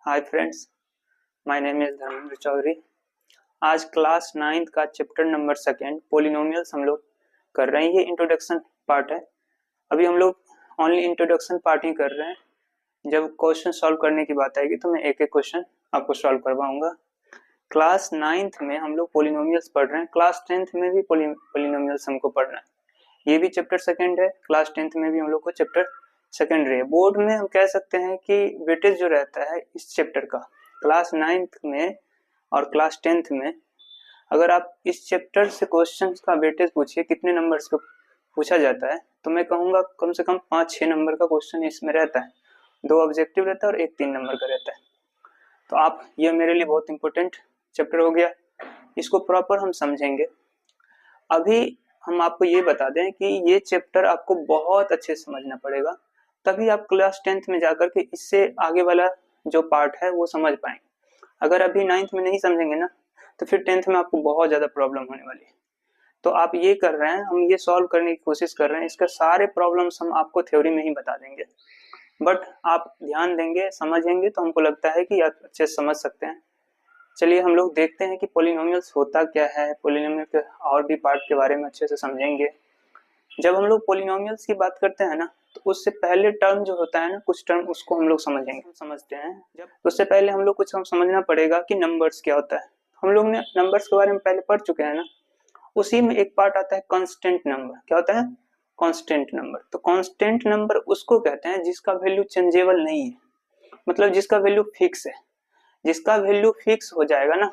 Hi friends, my name is Dharmendra Chaudhary. आज class 9th का chapter number 2 polynomials हम लोग कर रहे हैं। ये इंट्रोडक्शन पार्ट है। अभी हम लोग ओनली इंट्रोडक्शन पार्ट ही कर रहे हैं। जब क्वेश्चन सॉल्व करने की बात आएगी तो मैं एक एक क्वेश्चन आपको सॉल्व करवाऊंगा। क्लास 9th में हम लोग पोलिनोमियल्स पढ़ रहे हैं, क्लास 10th में भी पोलिनोमियल्स हमको पढ़ना है। ये भी चैप्टर 2 है, क्लास 10th में भी हम लोग को चैप्टर 2 है। बोर्ड में हम कह सकते हैं कि वेटेज जो रहता है इस चैप्टर का क्लास 9th में और क्लास 10th में, अगर आप इस चैप्टर से क्वेश्चंस का वेटेज पूछिए कितने नंबर्स का पूछा जाता है, तो मैं कहूंगा कम से कम 5-6 नंबर का क्वेश्चन इसमें रहता है। 2 ऑब्जेक्टिव रहता है और 1 3 नंबर का रहता है। तो आप ये मेरे लिए बहुत इंपॉर्टेंट चैप्टर हो गया, इसको प्रॉपर हम समझेंगे। अभी हम आपको ये बता दें कि ये चैप्टर आपको बहुत अच्छे से समझना पड़ेगा, तभी आप क्लास 10th में जाकर के इससे आगे वाला जो पार्ट है वो समझ पाएंगे। अगर अभी 9th में नहीं समझेंगे ना, तो फिर 10th में आपको बहुत ज्यादा प्रॉब्लम होने वाली है। तो आप ये कर रहे हैं, हम ये सॉल्व करने की कोशिश कर रहे हैं। इसका सारे प्रॉब्लम्स हम आपको थ्योरी में ही बता देंगे, बट आप ध्यान देंगे, समझेंगे, तो हमको लगता है कि आप अच्छे से समझ सकते हैं। चलिए हम लोग देखते हैं कि पोलिनोमियल्स होता क्या है, पोलिनोमियल के और भी पार्ट के बारे में अच्छे से समझेंगे। जब हम लोग पोलिनोमियल्स की बात करते हैं ना, तो उससे पहले टर्म जो होता है ना, कुछ टर्म उसको हम लोग समझते हैं। जब उससे पहले हम लोग कुछ समझना पड़ेगा कि नंबर्स क्या होता है। हम लोग ने नंबर्स के बारे में पहले पढ़ चुके हैं ना। उसी में एक पार्ट आता है कांस्टेंट नंबर। क्या होता है? Constant number. तो कांस्टेंट नंबर उसको कहते हैं जिसका वैल्यू चेंजेबल नहीं है, मतलब जिसका वैल्यू फिक्स है। जिसका वैल्यू फिक्स हो जाएगा ना,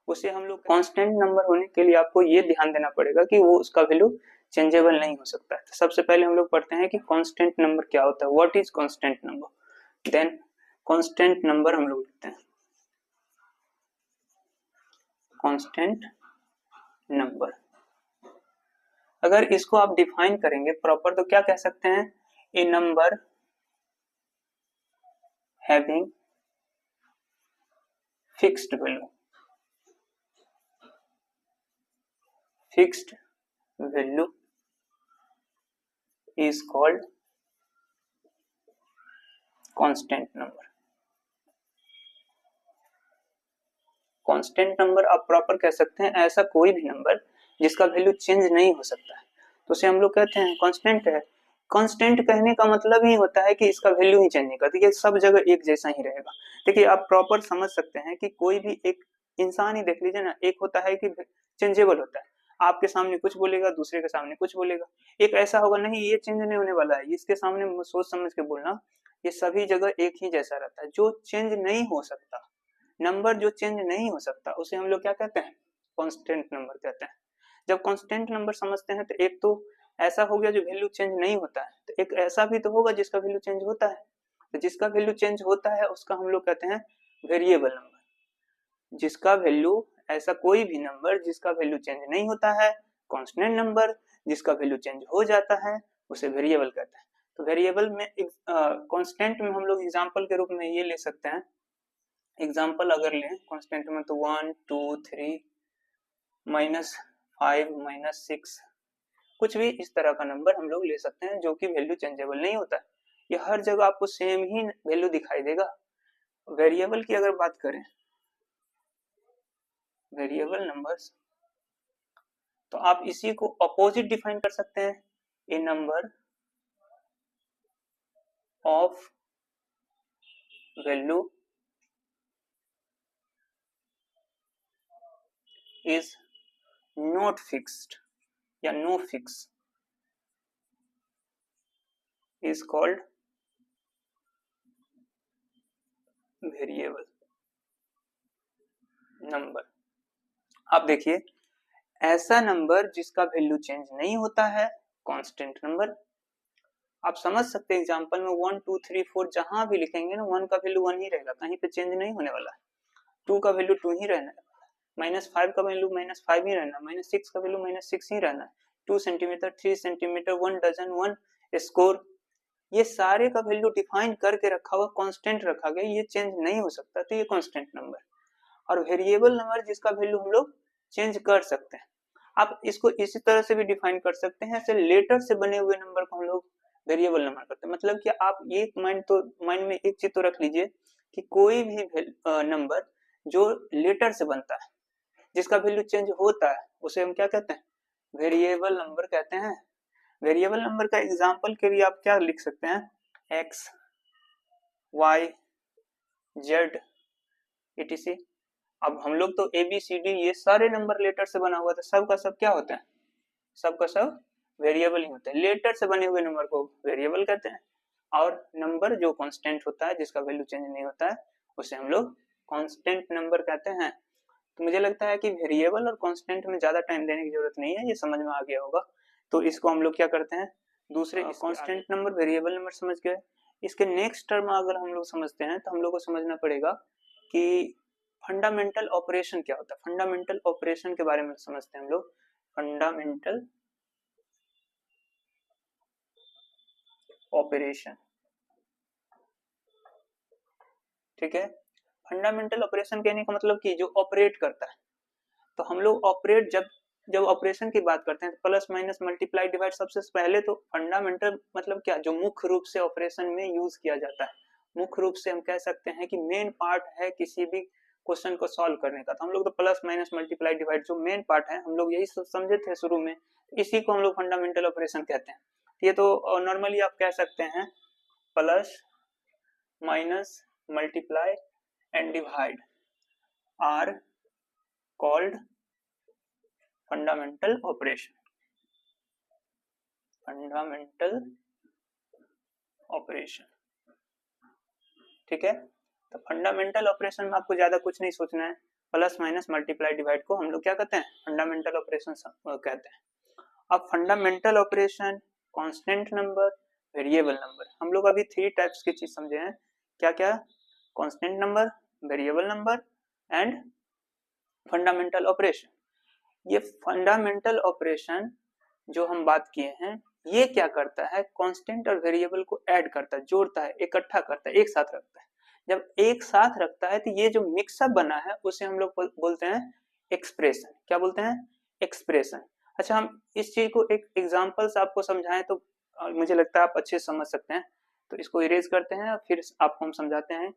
उसे हम लोग कांस्टेंट नंबर होने के लिए आपको ये ध्यान देना पड़ेगा कि वो उसका वैल्यू चेंजेबल नहीं हो सकता है। तो सबसे पहले हम लोग पढ़ते हैं कि कांस्टेंट नंबर क्या होता है, what is constant number. Then constant number हम लोग लिखते हैं कांस्टेंट नंबर। अगर इसको आप डिफाइन करेंगे प्रॉपर तो क्या कह सकते हैं? A number having fixed value. Fixed value is called constant number. Constant number आप प्रॉपर कह सकते हैं ऐसा कोई भी नंबर जिसका वैल्यू चेंज नहीं हो सकता है, तो उसे हम लोग कहते हैं कांस्टेंट है। कांस्टेंट कहने का मतलब ही होता है कि इसका वैल्यू ही चेंज नहीं करती, ये सब जगह एक जैसा ही रहेगा। देखिए आप प्रॉपर समझ सकते हैं कि कोई भी एक इंसान ही देख लीजिए ना, एक होता है कि चेंजेबल होता है, आपके सामने कुछ बोलेगा, दूसरे के सामने कुछ बोलेगा। एक ऐसा होगा नहीं ये चेंज नहीं होने वाला है, इसके सामने सोच समझ के बोलना। ये सभी जगह एक ही जैसा रहता है। जो चेंज नहीं हो सकता, नंबर जो चेंज नहीं हो सकता, उसे हम लोग क्या कहते हैं? कांस्टेंट नंबर कहते हैं। जब कांस्टेंट नंबर समझते हैं तो एक तो ऐसा हो गया जो वैल्यू चेंज नहीं होता है, तो एक ऐसा भी तो होगा जिसका वैल्यू चेंज होता है। तो जिसका वैल्यू चेंज होता है उसका हम लोग कहते हैं वेरिएबल नंबर। जिसका वैल्यू, ऐसा कोई भी नंबर जिसका वैल्यू चेंज नहीं होता है कांस्टेंट नंबर, जिसका वैल्यू चेंज हो जाता है उसे वेरिएबल कहते हैं। तो वेरिएबल में कांस्टेंट में हम लोग एग्जांपल के रूप में ये ले सकते हैं। एग्जाम्पल अगर लें कांस्टेंट में तो 1 2 3 -5 -6, कुछ भी इस तरह का नंबर हम लोग ले सकते हैं जो कि वैल्यू चेंजेबल नहीं होता है। ये हर जगह आपको सेम ही वैल्यू दिखाई देगा। वेरिएबल की अगर बात करें, वेरिएबल नंबर्स, तो आप इसी को अपोजिट डिफाइन कर सकते हैं। A number of value is not fixed या no fix is called variable number. आप देखिए, ऐसा नंबर जिसका वैल्यू चेंज नहीं होता है कांस्टेंट नंबर। आप समझ सकते हैं एग्जांपल में 1 2 3 4 जहां भी लिखेंगे ना, 1 का वैल्यू 1 ही रहेगा, कहीं पे चेंज नहीं होने वाला है। 2 का वैल्यू 2 ही रहना है, -5 का वैल्यू -5 ही रहना है, -6 का वैल्यू -6 ही रहना है। 2 सेंटीमीटर, 3 सेंटीमीटर, 1 डजन, 1 स्कोर, ये सारे का वैल्यू डिफाइन करके रखा हुआ, कांस्टेंट रखा गया, ये चेंज नहीं हो सकता, तो ये कांस्टेंट नंबर। और वेरिएबल नंबर जिसका वैल्यू हम लोग चेंज कर सकते हैं। आप इसको इसी तरह से भी डिफाइन कर सकते हैं, ऐसे लेटर से बने हुए नंबर को हम लोग वेरिएबल नंबर करते हैं। मतलब कि आप एक माइंड में एक चीज तो रख लीजिए कि कोई भी नंबर जो लेटर से बनता है, जिसका वैल्यू चेंज होता है, उसे हम क्या कहते हैं? वेरिएबल नंबर कहते हैं। वेरिएबल नंबर का एग्जांपल के लिए आप क्या लिख सकते हैं? x, y, z etc। अब हम लोग तो ए बी सी डी ये सारे नंबर लेटर से बना हुआ था, सब का सब क्या होता है? सब का सब वेरिएबल ही होता है। लेटर से बने हुए नंबर को वेरिएबल कहते हैं, और नंबर जो कांस्टेंट होता है, जिसका वैल्यू चेंज नहीं होता है, उसे हम लोग कांस्टेंट नंबर कहते हैं। तो मुझे लगता है कि वेरिएबल और कांस्टेंट में ज्यादा टाइम देने की जरूरत नहीं है, ये समझ में आ गया होगा। तो इसको हम लोग क्या करते हैं? दूसरे कांस्टेंट नंबर, वेरिएबल नंबर समझ गए। इसके नेक्स्ट टर्म अगर हम लोग समझते हैं तो हम लोग को समझना पड़ेगा कि फंडामेंटल ऑपरेशन क्या होता है। फंडामेंटल ऑपरेशन के बारे में समझते हैं हम लोग। फंडामेंटल ऑपरेशन, ठीक है। फंडामेंटल ऑपरेशन कहने का मतलब कि जो ऑपरेट करता है। तो हम लोग ऑपरेट जब ऑपरेशन की बात करते हैं तो प्लस माइनस मल्टीप्लाई डिवाइड, सबसे पहले तो फंडामेंटल मतलब क्या? जो मुख्य रूप से ऑपरेशन में यूज किया जाता है। मुख्य रूप से हम कह सकते हैं कि मेन पार्ट है किसी भी क्वेश्चन को सॉल्व करने का। तो हम लोग तो प्लस माइनस मल्टीप्लाई डिवाइड जो मेन पार्ट है, हम लोग यही समझे थे शुरू में, इसी को हम लोग फंडामेंटल ऑपरेशन कहते हैं। ये तो नॉर्मली आप कह सकते हैं plus minus multiply and divide are called fundamental operation. Fundamental operation, ठीक है। तो फंडामेंटल ऑपरेशन में आपको ज्यादा कुछ नहीं सोचना है। प्लस माइनस मल्टीप्लाई डिवाइड को हम लोग क्या कहते हैं? फंडामेंटल ऑपरेशन कहते हैं। अब fundamental operation, constant number, variable number, हम लोग अभी 3 टाइप्स की चीज समझे हैं। क्या क्या? Constant number, variable number and fundamental operation. ये फंडामेंटल ऑपरेशन जो हम बात किए हैं, ये क्या करता है? कांस्टेंट और वेरिएबल को ऐड करता है, जोड़ता है, इकट्ठा करता है, एक साथ रखता है। जब एक साथ रखता है तो ये जो मिक्सअप बना है उसे हम लोग बोलते हैं एक्सप्रेशन। क्या बोलते हैं? एक्सप्रेशन। अच्छा, हम इस चीज को एक एग्जांपल से आपको समझाएं तो मुझे लगता है आप अच्छे से समझ सकते हैं। तो इसको इरेज करते हैं और फिर आपको हम समझाते हैं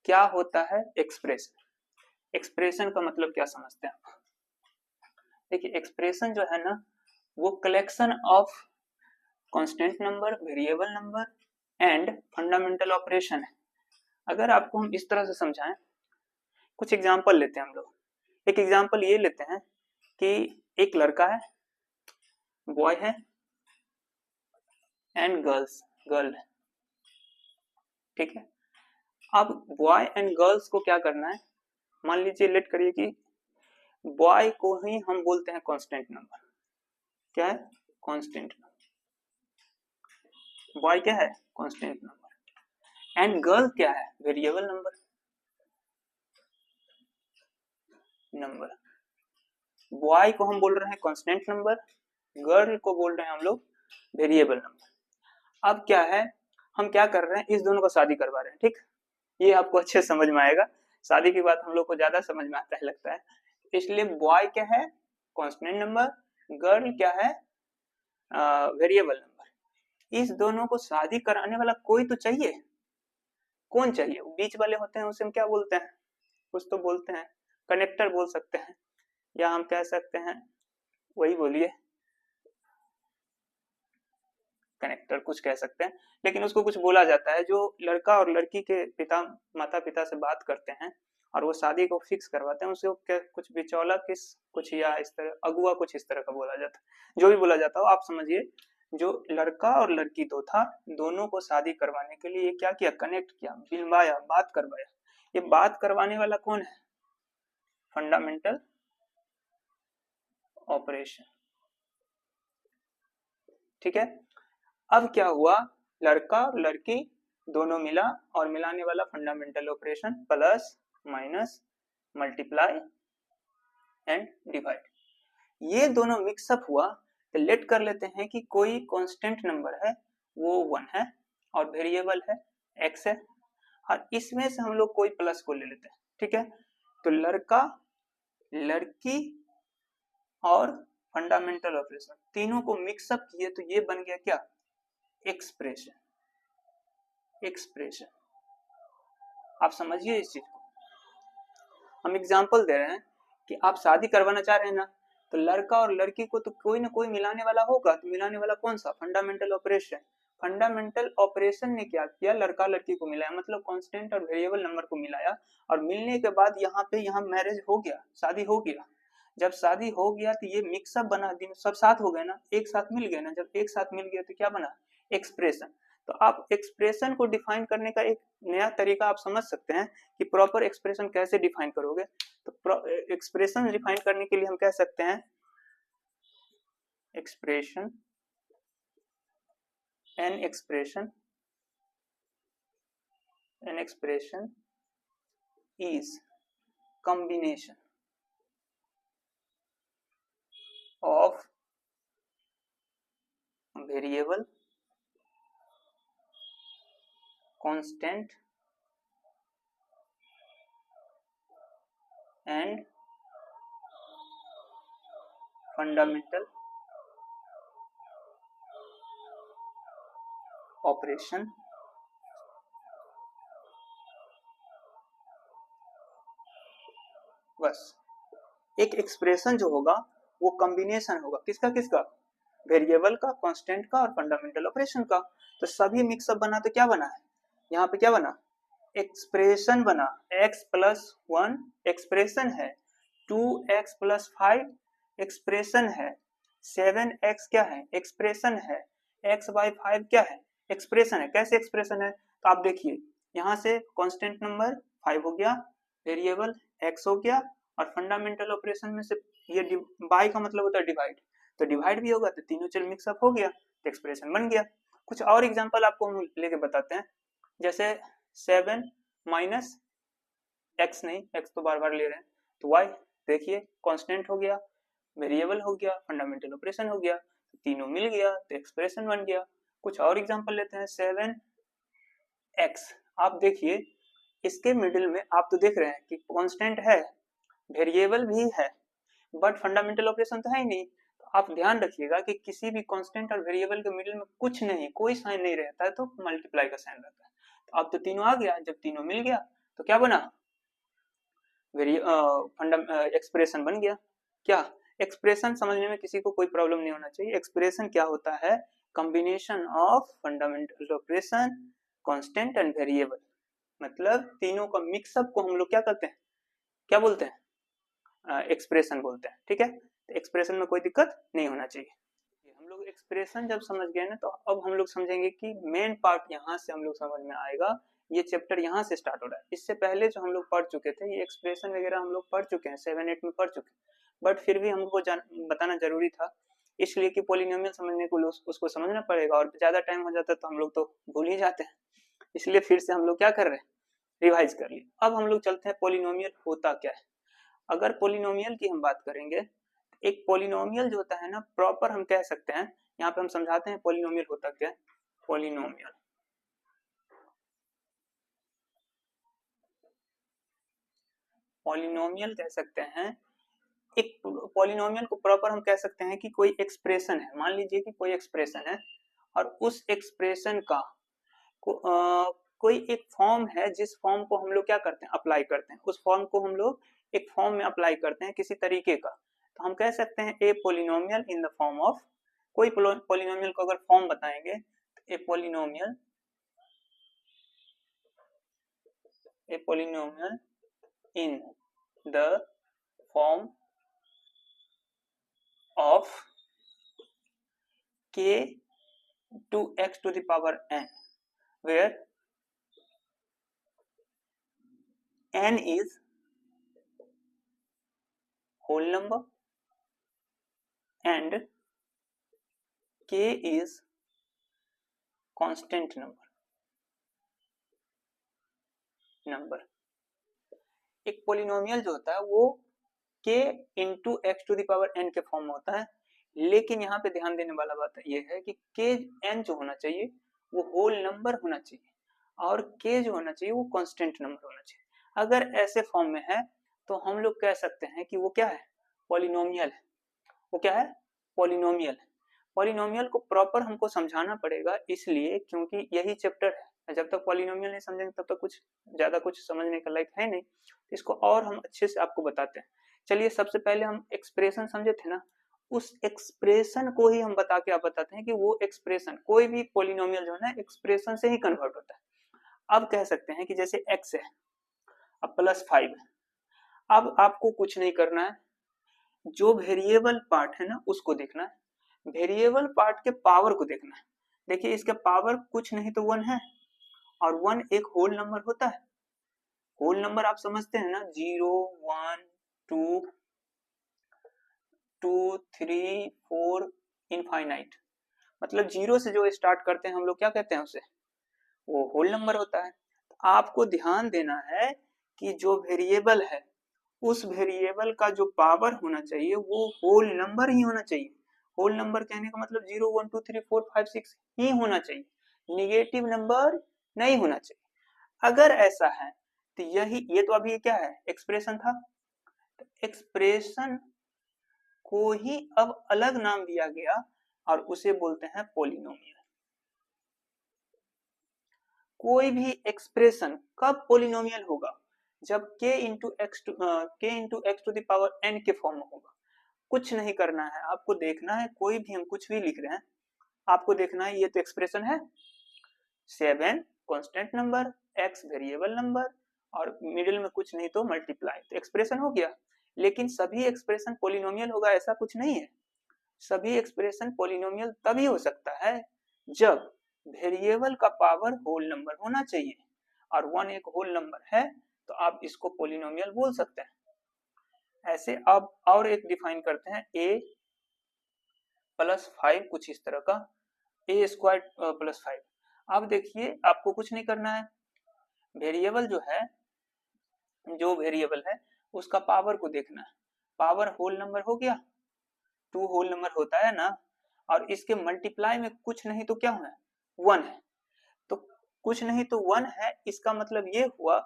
क्या होता है एक्सप्रेशन। एक्सप्रेशन का मतलब क्या समझते हैं आप? देखिए, एक्सप्रेशन जो है ना, वो collection of constant number, variable number and fundamental operation है। अगर आपको हम इस तरह से समझाएं, कुछ एग्जांपल लेते हैं हम लोग। एक एग्जांपल ये लेते हैं कि एक लड़का है, बॉय है एंड गर्ल है, ठीक है। अब बॉय एंड गर्ल्स को क्या करना है? मान लीजिए, लेट करिए कि बॉय को ही हम बोलते हैं कांस्टेंट नंबर। क्या है? Constant number. बॉय क्या है? Constant number. एंड गर्ल क्या है? Variable number. बॉय को हम बोल रहे हैं कांस्टेंट नंबर, गर्ल को बोल रहे हैं हम लोग वेरिएबल नंबर। अब क्या है, हम क्या कर रहे हैं? इस दोनों को शादी करवा रहे हैं, ठीक। ये आपको अच्छे समझ में आएगा। शादी की बात हम लोग को ज्यादा समझ में आता है लगता है। इसलिए बॉय क्या है? Constant number. गर्ल क्या है? Variable number. इस दोनों को शादी कराने वाला कोई तो चाहिए। कौन चाहिए? बीच वाले होते हैं, उसे हम क्या बोलते हैं? कुछ तो बोलते हैं, कनेक्टर बोल सकते हैं, या हम कह सकते हैं, वही बोलिए, कनेक्टर कुछ कह सकते हैं। लेकिन उसको कुछ बोला जाता है जो लड़का और लड़की के माता पिता से बात करते हैं और वो शादी को फिक्स करवाते हैं, उसको कुछ बिचौला किस कुछ या इस तरह अगुआ कुछ इस तरह का बोला जाता है। जो भी बोला जाता हो, आप समझिए, जो लड़का और लड़की दो था, दोनों को शादी करवाने के लिए क्या किया? कनेक्ट किया, मिलवाया, बात करवाया। ये बात करवाने वाला कौन है? फंडामेंटल ऑपरेशन, ठीक है। अब क्या हुआ? लड़का और लड़की दोनों मिला और मिलाने वाला fundamental operation plus minus multiply and divide. ये दोनों मिक्सअप हुआ तो लेट कर लेते हैं कि कोई कांस्टेंट नंबर है, वो 1 है, और वेरिएबल है x है, और इसमें से हम लोग कोई प्लस को ले लेते हैं, ठीक है। तो लड़का, लड़की और फंडामेंटल ऑपरेशन तीनों को मिक्सअप किए तो ये बन गया क्या? एक्सप्रेशन। एक्सप्रेशन, आप समझिए इस चीज को। हम एग्जाम्पल दे रहे हैं कि आप शादी करवाना चाह रहे हैं ना, तो लड़का और लड़की को तो कोई ना कोई मिलाने वाला होगा। तो मिलाने वाला कौन सा? Fundamental operation. फंडामेंटल ऑपरेशन ने क्या किया? लड़का लड़की को मिलाया, मतलब कांस्टेंट और वेरिएबल नंबर को मिलाया, और मिलने के बाद यहाँ मैरिज हो गया, शादी हो गया। जब शादी हो गया तो ये मिक्सअप बना, सब साथ हो गए ना, एक साथ मिल गए ना। जब एक साथ मिल गया तो क्या बना? एक्सप्रेशन। तो आप एक्सप्रेशन को डिफाइन करने का एक नया तरीका आप समझ सकते हैं कि प्रॉपर एक्सप्रेशन कैसे डिफाइन करोगे। तो एक्सप्रेशन डिफाइन करने के लिए हम कह सकते हैं expression, an expression is combination of variable, constant and fundamental operation बस। एक एक्सप्रेशन जो होगा वो कॉम्बिनेशन होगा किसका किसका? वेरिएबल का, कांस्टेंट का और फंडामेंटल ऑपरेशन का। तो सभी मिक्सअप बना तो क्या बना है? यहाँ पे क्या बना? एक्सप्रेशन बना। x प्लस 1 एक्सप्रेशन है, 2x प्लस 5 एक्सप्रेशन है, 7x क्या है? एक्सप्रेशन है, x बाई 5 क्या है? एक्सप्रेशन है। कैसे एक्सप्रेशन है? तो आप देखिए, यहाँ से कांस्टेंट नंबर 5 हो गया, वेरिएबल x हो गया, और फंडामेंटल ऑपरेशन में से ये बाई का मतलब होता है डिवाइड, तो डिवाइड भी होगा, तो तीनों चीज मिक्सअप हो गया, तो एक्सप्रेशन बन गया। कुछ और एग्जांपल आपको हम लेके बताते हैं, जैसे 7 माइनस एक्स, नहीं एक्स तो बार बार ले रहे हैं, तो वाई देखिए कांस्टेंट हो गया, वेरिएबल हो गया, फंडामेंटल ऑपरेशन हो गया, तीनों मिल गया तो एक्सप्रेशन बन गया। कुछ और एग्जांपल लेते हैं, 7x, आप देखिए इसके मिडिल में आप तो देख रहे हैं कि कांस्टेंट है, वेरिएबल भी है, बट फंडामेंटल ऑपरेशन तो है ही नहीं। तो आप ध्यान रखिएगा कि किसी भी कांस्टेंट और वेरिएबल के मिडिल में कुछ नहीं, कोई साइन नहीं रहता है, तो मल्टीप्लाई का साइन रहता है। तो अब तो तीनों आ गया, जब तीनों मिल गया तो क्या बना? एक्सप्रेशन बन गया। क्या एक्सप्रेशन समझने में किसी को कोई प्रॉब्लम नहीं होना चाहिए। एक्सप्रेशन क्या होता है? Combination of fundamental operation, constant and variable, मतलब तीनों का मिक्सअप को हम लोग क्या करते हैं, क्या बोलते हैं? एक्सप्रेशन बोलते हैं। ठीक है, तो एक्सप्रेशन में कोई दिक्कत नहीं होना चाहिए। हम लोग एक्सप्रेशन जब समझ गए ना, तो अब हम लोग समझेंगे कि मेन पार्ट यहाँ से हम लोग समझ में आएगा। ये चैप्टर यहाँ से स्टार्ट हो रहा है। इससे पहले जो हम लोग पढ़ चुके थे, ये एक्सप्रेशन वगैरह हम लोग पढ़ चुके हैं, 7-8 में पढ़ चुके हैं, बट फिर भी हमको बताना जरूरी था, इसलिए कि पॉलिनोमियल समझने को उसको समझना पड़ेगा, और ज्यादा टाइम हो जाता है तो हम लोग तो भूल ही जाते हैं, इसलिए फिर से हम लोग क्या कर रहे हैं, रिवाइज कर लिए। अब हम लोग चलते हैं पॉलिनोमियल होता क्या है। अगर पॉलिनोमियल की हम बात करेंगे, एक पॉलिनोमियल जो होता है ना, प्रॉपर हम कह सकते हैं, यहाँ पे हम समझाते हैं पॉलिनोमियल होता क्या है। पॉलिनोमियल पॉलिनोमियल कह सकते हैं, एक पॉलिनोमियल को प्रॉपर हम कह सकते हैं कि कोई एक्सप्रेशन है, मान लीजिए कि कोई एक्सप्रेशन है, और उस एक्सप्रेशन का कोई एक फॉर्म है, जिस फॉर्म को हम लोग क्या करते हैं, अप्लाई करते हैं, उस फॉर्म को हम लोग एक फॉर्म में अप्लाई करते हैं किसी तरीके का, तो हम कह सकते हैं a polynomial in the form of, कोई पॉलिनोमियल को अगर फॉर्म बताएंगे तो a polynomial in the form of k to x to the power n, where n is whole number and k is constant number। एक polynomial जो होता है वो k into x to the power n के form में होता है, लेकिन यहाँ पे ध्यान देने वाला बात ये है कि k n जो होना चाहिए वो होल नंबर होना चाहिए, और k जो होना चाहिए वो कांस्टेंट नंबर होना चाहिए। अगर ऐसे फॉर्म में है तो हम लोग कह सकते हैं कि वो क्या है, पॉलिनोमियल है। वो क्या है, पॉलिनोमियल है। पॉलिनोमियल को प्रॉपर हमको समझाना पड़ेगा, इसलिए क्योंकि यही चैप्टर है, जब तक पॉलिनोमियल नहीं समझेंगे तब तक कुछ ज्यादा कुछ समझने का लायक है नहीं। तो इसको और हम अच्छे से आपको बताते हैं। चलिए सबसे पहले हम एक्सप्रेशन समझे थे ना, उस एक्सप्रेशन को ही हम बता के आप बताते हैं कि वो एक्सप्रेशन, कोई भी पॉलिनोमियल जो है ना एक्सप्रेशन से ही कन्वर्ट होता है। अब कह सकते हैं कि जैसे x है, अब +5, अब आपको कुछ नहीं करना है, जो वेरिएबल पार्ट है ना उसको देखना है, वेरिएबल पार्ट के पावर को देखना है। देखिए इसके पावर कुछ नहीं तो 1 है, और 1 एक होल नंबर होता है। होल नंबर आप समझते हैं ना, 0 1 2 2 3 4 इनफाइनाइट, मतलब 0 से जो स्टार्ट करते हैं हम लोग क्या कहते हैं उसे, वो होल नंबर होता है। तो आपको ध्यान देना है कि जो वेरिएबल है उस वेरिएबल का जो पावर होना चाहिए वो होल नंबर ही होना चाहिए। होल नंबर कहने का मतलब 0 1 2 3 4 5 6 ही होना चाहिए, निगेटिव नंबर नहीं होना चाहिए। अगर ऐसा है तो ये तो अभी क्या है, एक्सप्रेशन था। तो एक्सप्रेशन को ही अब अलग नाम दिया गया और उसे बोलते हैं पॉलिनोमियल। कोई भी एक्सप्रेशन कब पॉलिनोमियल होगा, जब k into x to the power n के फॉर्म में होगा। कुछ नहीं करना है, आपको देखना है कोई भी हम कुछ भी लिख रहे हैं, आपको देखना है ये तो एक्सप्रेशन है, 7 constant number, x variable number, और मिडिल में कुछ नहीं तो मल्टीप्लाई, तो एक्सप्रेशन हो गया। लेकिन सभी एक्सप्रेशन पॉलिनोमियल होगा ऐसा कुछ नहीं है। सभी एक्सप्रेशन पॉलिनोमियल तभी हो सकता है जब वेरिएबल का पावर होल नंबर होना चाहिए, और 1 एक होल नंबर है तो आप इसको पॉलिनोमियल बोल सकते हैं। ऐसे अब और एक डिफाइन करते हैं, a +5 कुछ इस तरह का, a स्क्वायर +5। अब देखिए आपको कुछ नहीं करना है, वेरिएबल जो है, जो वेरिएबल है उसका पावर को देखना है। पावर होल नंबर हो गया, 2 होल नंबर होता है ना, और इसके मल्टीप्लाई में कुछ नहीं तो क्या है, 1 है। तो कुछ नहीं तो 1 है, इसका मतलब ये हुआ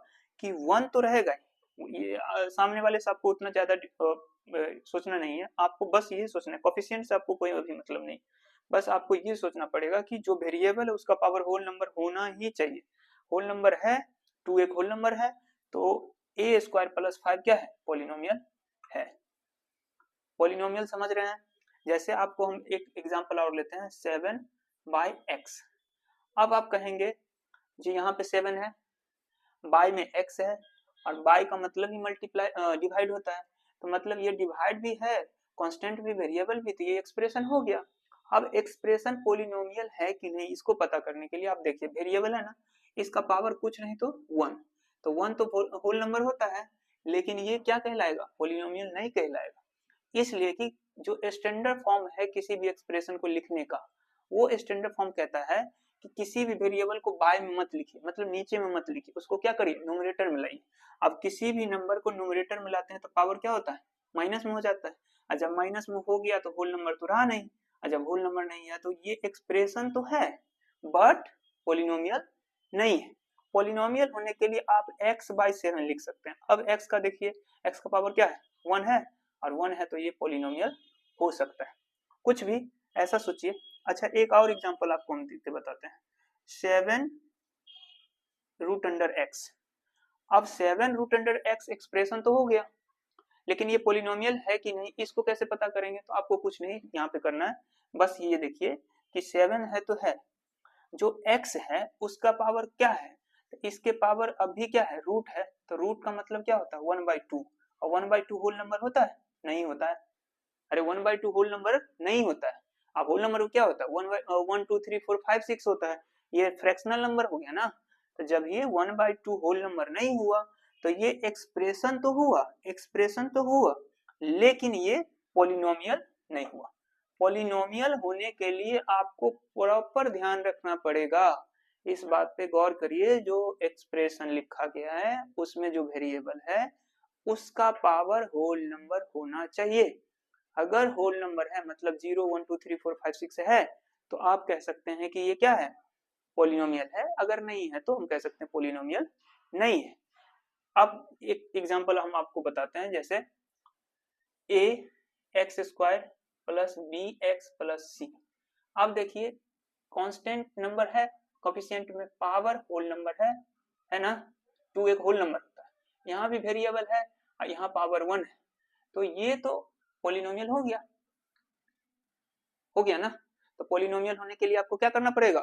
कि 1 तो रहेगा ही। ये सामने वाले से आपको उतना ज्यादा सोचना नहीं है, आपको बस ये सोचना है, कोफिशिएंट से आपको कोई अभी मतलब नहीं, बस आपको ये सोचना पड़ेगा कि जो वेरिएबल है उसका पावर होल नंबर होना ही चाहिए। होल नंबर है, 2 एक होल नंबर है, तो a स्क्वायर +5 क्या है, पॉलिनोमियल है। पॉलिनोमियल समझ रहे हैं। जैसे आपको हम एक एग्जांपल और लेते हैं, 7/x। अब आप कहेंगे जी यहाँ पे 7 है, बाय में x है, और बाय का मतलब ही मल्टीप्लाई डिवाइड होता है, तो मतलब ये डिवाइड भी है, कांस्टेंट भी, वेरिएबल भी, तो ये एक्सप्रेशन हो गया। अब एक्सप्रेशन पॉलिनोमियल है कि नहीं इसको पता करने के लिए आप देखिए, वेरिएबल है ना, इसका पावर कुछ नहीं तो 1, तो 1 तो होल नंबर होता है, लेकिन ये क्या कहलाएगा, पॉलिनोमियल नहीं कहलाएगा। इसलिए कि जो स्टैंडर्ड फॉर्म है किसी भी एक्सप्रेशन को लिखने का, वो स्टैंडर्ड फॉर्म कहता है कि किसी भी वेरिएबल को बाय में मत लिखिए, मतलब नीचे में मत लिखिए, उसको क्या करिए, न्यूमरेटर में लाइए। अब किसी भी नंबर को न्यूमरेटर में लाते हैं तो पावर क्या होता है, माइनस में हो जाता है, और जब माइनस में हो गया तो होल नंबर तो रहा नहीं, और जब होल नंबर नहीं है तो ये एक्सप्रेशन तो है बट पॉलिनोमियल नहीं है। पॉलिनोमियल होने के लिए आप x/7 लिख सकते हैं। अब x का देखिए, x का पावर क्या है, 1 है, और 1 है तो ये पॉलिनोमियल हो सकता है, कुछ भी ऐसा सोचिए। अच्छा एक और एग्जांपल आपको हम देते बताते हैं, 7√x। अब 7√x एक्सप्रेशन तो हो गया, लेकिन ये पॉलिनोमियल है कि नहीं इसको कैसे पता करेंगे, तो आपको कुछ नहीं यहाँ पे करना है, बस ये देखिए कि 7 है तो है, जो x है उसका पावर क्या है, तो इसके पावर अभी क्या है, रूट है, तो रूट का मतलब क्या होता है, 1/2, और 1/2 होल नंबर होता है, नहीं होता है। अरे 1/2 होल नंबर नहीं होता है। अब होल नंबर क्या होता है, 1 2 3 4 5 6 होता है, ये फ्रैक्शनल नंबर हो गया ना। तो जब ये 1/2 होल नंबर नहीं हुआ तो ये एक्सप्रेशन तो हुआ, एक्सप्रेशन तो हुआ, लेकिन ये पॉलिनोमियल नहीं हुआ। पॉलिनोमियल होने के लिए आपको प्रॉपर ध्यान रखना पड़ेगा, इस बात पे गौर करिए, जो एक्सप्रेशन लिखा गया है उसमें जो वेरिएबल है उसका पावर होल नंबर होना चाहिए। अगर होल नंबर है मतलब 0 1 2 3 4 5 6 है तो आप कह सकते हैं कि ये क्या है, पॉलिनोमियल है, अगर नहीं है तो हम कह सकते हैं पॉलिनोमियल नहीं है। अब एक एग्जांपल हम आपको बताते हैं, जैसे a x² + bx + c। अब देखिए कांस्टेंट नंबर है कोफिशिएंट में पावर होल नंबर है ना, 2 एक होल नंबर होता है, यहाँ भी वेरिएबल है और यहाँ पावर 1 है, तो ये तो पॉलिनोमियल हो गया ना। तो पॉलिनोमियल होने के लिए आपको क्या करना पड़ेगा,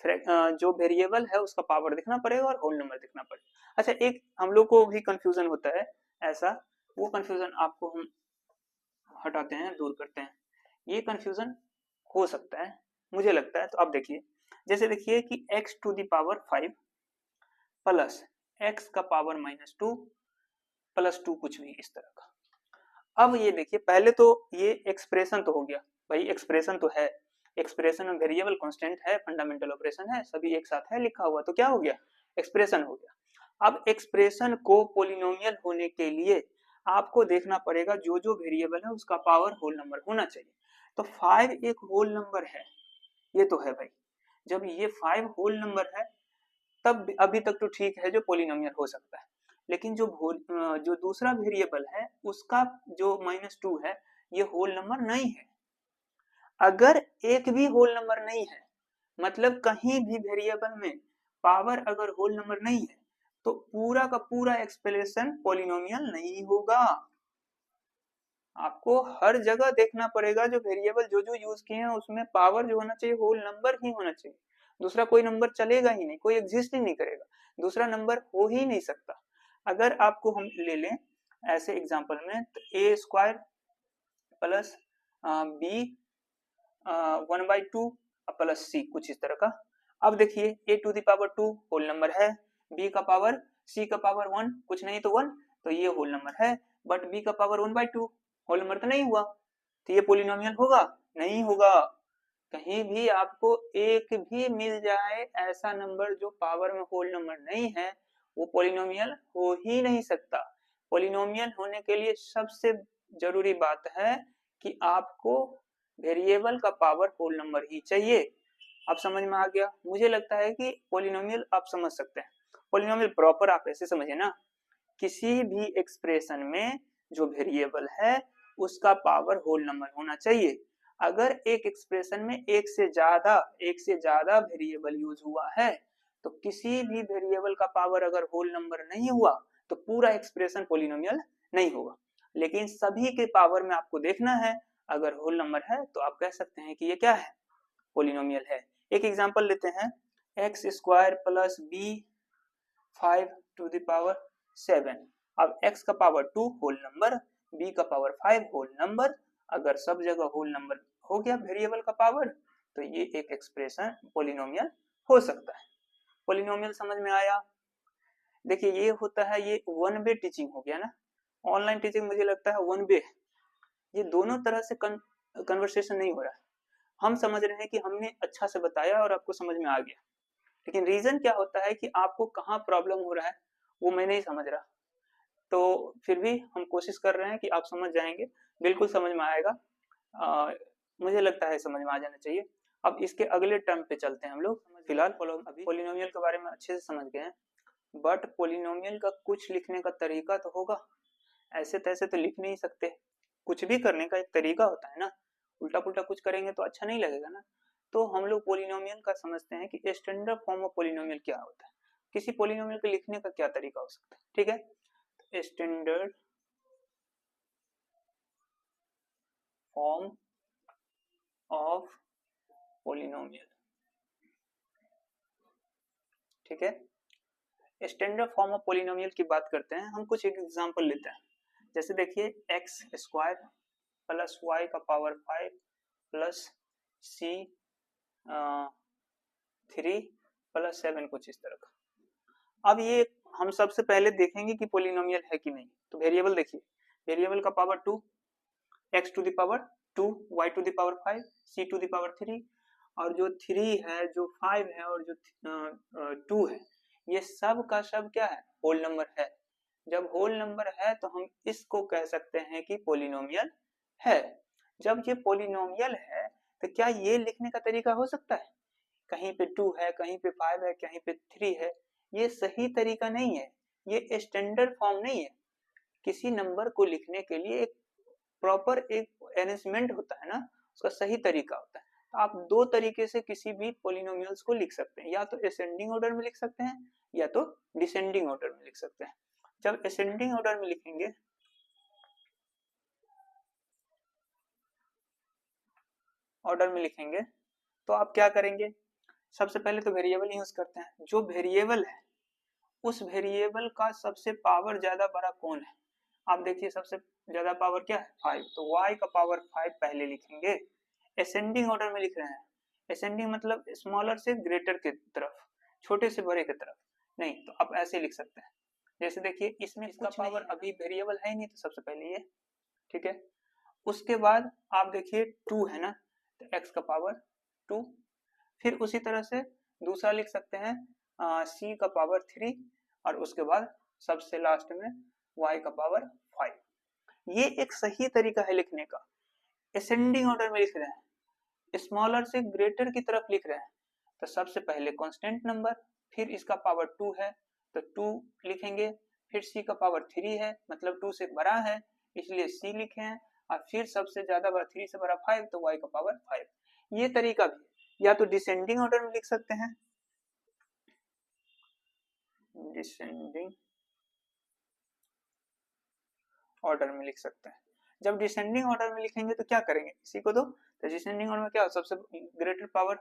जो वेरिएबल है उसका पावर देखना पड़ेगा और होल नंबर देखना पड़ेगा। अच्छा, एक हम लोग को भी कंफ्यूजन होता है ऐसा, वो कंफ्यूजन आपको हम हटाते हैं, दूर करते हैं। ये कंफ्यूजन हो सकता है, मुझे लगता है, तो आप देखिए, जैसे देखिए कि x to the power 5 plus x का पावर -2 प्लस 2 कुछ भी इस तरह का। अब ये देखिए, पहले तो ये एक्सप्रेशन तो हो गया भाई, एक्सप्रेशन तो है, एक्सप्रेशन में वेरिएबल कांस्टेंट है, फंडामेंटल ऑपरेशन है, सभी एक साथ है लिखा हुआ, तो क्या हो गया, एक्सप्रेशन हो गया। अब एक्सप्रेशन को पॉलिनोमियल होने के लिए आपको देखना पड़ेगा जो जो वेरिएबल है उसका पावर होल नंबर होना चाहिए। तो 5 एक होल नंबर है, ये तो है भाई, जब ये 5 होल नंबर है तब अभी तक तो ठीक है, जो पॉलिनोमियल हो सकता है। लेकिन जो दूसरा वेरिएबल है उसका जो -2 है, ये होल नंबर नहीं है। अगर एक भी होल नंबर नहीं है, मतलब कहीं भी वेरिएबल में पावर अगर होल नंबर नहीं है, तो पूरा का पूरा एक्सप्रेशन पॉलिनोमियल नहीं होगा। आपको हर जगह देखना पड़ेगा, जो वेरिएबल जो यूज किए हैं उसमें पावर जो होना चाहिए होल नंबर ही होना चाहिए, दूसरा कोई नंबर चलेगा ही नहीं, कोई एग्जिस्ट ही नहीं करेगा, दूसरा नंबर हो ही नहीं सकता। अगर आपको हम ले लें ऐसे एग्जांपल में, तो a square plus b 1/2 plus c कुछ इस तरह का। अब देखिए a to the power 2 whole number है, b का पावर c का पावर 1 कुछ नहीं तो 1, तो ये होल नंबर है, बट b का पावर 1/2 होल नंबर तो नहीं हुआ, तो ये पॉलिनोमियल होगा, नहीं होगा। कहीं भी आपको एक भी मिल जाए ऐसा नंबर जो पावर में होल नंबर नहीं है, वो पॉलिनोमियल हो ही नहीं सकता। पॉलिनोमियल होने के लिए सबसे जरूरी बात है कि आपको वेरिएबल का पावर होल नंबर ही चाहिए। आप समझ में आ गया, मुझे लगता है कि पॉलिनोमियल आप समझ सकते हैं। पॉलिनोमियल प्रॉपर आप ऐसे समझिए ना, किसी भी एक्सप्रेशन में जो वेरिएबल है उसका पावर होल नंबर होना चाहिए। अगर एक एक्सप्रेशन में एक से ज्यादा वेरिएबल यूज हुआ है, तो किसी भी वेरिएबल का पावर अगर होल नंबर नहीं हुआ तो पूरा एक्सप्रेशन पॉलिनोमियल नहीं होगा। लेकिन सभी के पावर में आपको देखना है, अगर होल नंबर है तो आप कह सकते हैं कि ये क्या है, पॉलिनोमियल है। एक एग्जांपल लेते हैं, x square plus b 5 to the power 7। अब x का पावर 2 होल नंबर, b का पावर 5 होल नंबर, अगर सब जगह होल नंबर हो गया वेरिएबल का पावर, तो ये एक एक्सप्रेशन पॉलिनोमियल हो सकता है। पॉलिनोमियल समझ में आया। देखिए ये होता है, ये वन वे टीचिंग हो गया ना, ऑनलाइन टीचिंग मुझे लगता है वन वे, ये दोनों तरह से कन्वर्सेशन नहीं हो रहा है। हम समझ रहे हैं कि हमने अच्छा से बताया और आपको समझ में आ गया, लेकिन रीजन क्या होता है कि आपको कहाँ प्रॉब्लम हो रहा है वो मैं नहीं समझ रहा। तो फिर भी हम कोशिश कर रहे हैं कि आप समझ जाएंगे, बिल्कुल समझ में आएगा। मुझे लगता है समझ में आ जाना चाहिए। अब इसके अगले टर्म पे चलते हैं हम लोग। फिलहाल अभी पॉलिनोमियल के बारे में अच्छे से समझ गए हैं, बट पॉलिनोमियल का कुछ लिखने का तरीका तो होगा, ऐसे तैसे तो लिख नहीं सकते, कुछ भी करने का एक तरीका होता है ना, उल्टा पुल्टा कुछ करेंगे तो अच्छा नहीं लगेगा ना। तो हम लोग पॉलिनोमियल का समझते हैं कि स्टैंडर्ड फॉर्म ऑफ पॉलिनोमियल क्या होता है, किसी पॉलिनोमियल को लिखने का क्या तरीका हो सकता है। ठीक है, स्टैंडर्ड फॉर्म ऑफ पॉलिनोमियल। ठीक है, स्टैंडर्ड फॉर्म ऑफ पॉलिनोमियल की बात करते हैं हम, कुछ एक एग्जांपल लेते हैं। जैसे देखिए एक्स स्क्वायर प्लस वाई का पावर 5 प्लस सी 3 प्लस 7 कुछ इस तरह का। अब ये हम सबसे पहले देखेंगे कि पॉलिनोमियल है कि नहीं। तो वेरिएबल देखिए, वेरिएबल का power 2, x to the power 2, y to the power 5, c to the power 3, और जो 3 है, जो 5 है और जो 2 है, ये सब का सब क्या है, होल नंबर है। जब होल नंबर है तो हम इसको कह सकते हैं कि पॉलिनोमियल है। जब ये पॉलिनोमियल है तो क्या ये लिखने का तरीका हो सकता है, कहीं पे 2 है, कहीं पे 5 है, कहीं पे 3 है, ये सही तरीका नहीं है, ये स्टैंडर्ड फॉर्म नहीं है। किसी नंबर को लिखने के लिए एक प्रॉपर एक अरेंजमेंट होता है ना, उसका सही तरीका होता है। आप दो तरीके से किसी भी पोलिनोमियल्स को लिख सकते हैं, या तो असेंडिंग ऑर्डर में लिख सकते हैं या तो डिसेंडिंग ऑर्डर में लिख सकते हैं। जब असेंडिंग ऑर्डर में लिखेंगे तो आप क्या करेंगे, सबसे पहले तो वेरिएबल यूज करते हैं। जो वेरिएबल है उस वेरिएबल का सबसे पावर ज्यादा बड़ा कौन है, आप देखिए सबसे ज्यादा पावर क्या है 5, तो y का पावर 5 पहले लिखेंगे। असेंडिंग ऑर्डर में लिख रहे हैं, असेंडिंग मतलब स्मॉलर से ग्रेटर की तरफ, छोटे से बड़े की तरफ नहीं, तो आप ऐसे लिख सकते हैं। जैसे देखिए इसमें इसका पावर अभी वेरिएबल है ही नहीं, तो सबसे पहले ये, ठीक है। उसके बाद आप देखिए 2 है ना, तो x का पावर 2, फिर उसी तरह से दूसरा लिख सकते हैं c का पावर 3, और उसके बाद सबसे लास्ट में y का पावर 5। ये एक सही तरीका है लिखने का। असेंडिंग ऑर्डर में लिख रहे हैं, स्मॉलर से ग्रेटर की तरफ लिख रहे हैं, तो सबसे पहले कांस्टेंट नंबर, फिर इसका पावर 2 है तो 2 लिखेंगे, फिर c का पावर 3 है मतलब 2 से बड़ा है इसलिए c लिखे हैं, और फिर सबसे ज्यादा बड़ा 3 से बड़ा 5 तो y का पावर 5। ये तरीका भी है। या तो डिसेंडिंग ऑर्डर में लिख सकते हैं, डिसेंडिंग ऑर्डर में लिख सकते हैं। जब डिसेंडिंग ऑर्डर में लिखेंगे तो क्या करेंगे, इसी को तो डिसेंडिंग ऑर्डर में क्या सबसे ग्रेटर पावर,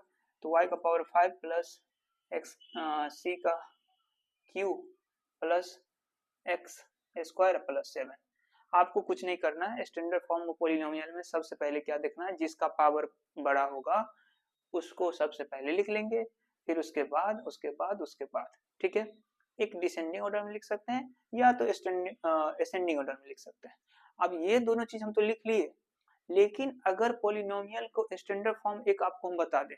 तो y का पावर 5 प्लस एक्स c का Q plus x square plus 7। आपको कुछ नहीं करना है, स्टैंडर्ड फॉर्म पॉलिनोमियल में सबसे पहले क्या देखना है, जिसका पावर बड़ा होगा उसको सबसे पहले लिख लेंगे, फिर उसके बाद, ठीक है। एक डिसेंडिंग ऑर्डर में लिख सकते हैं या तो असेंडिंग ऑर्डर में लिख सकते हैं। अब ये दोनों चीज हम तो लिख लिए, लेकिन अगर पॉलिनोमियल को स्टैंडर्ड फॉर्म एक आपको हम बता दें,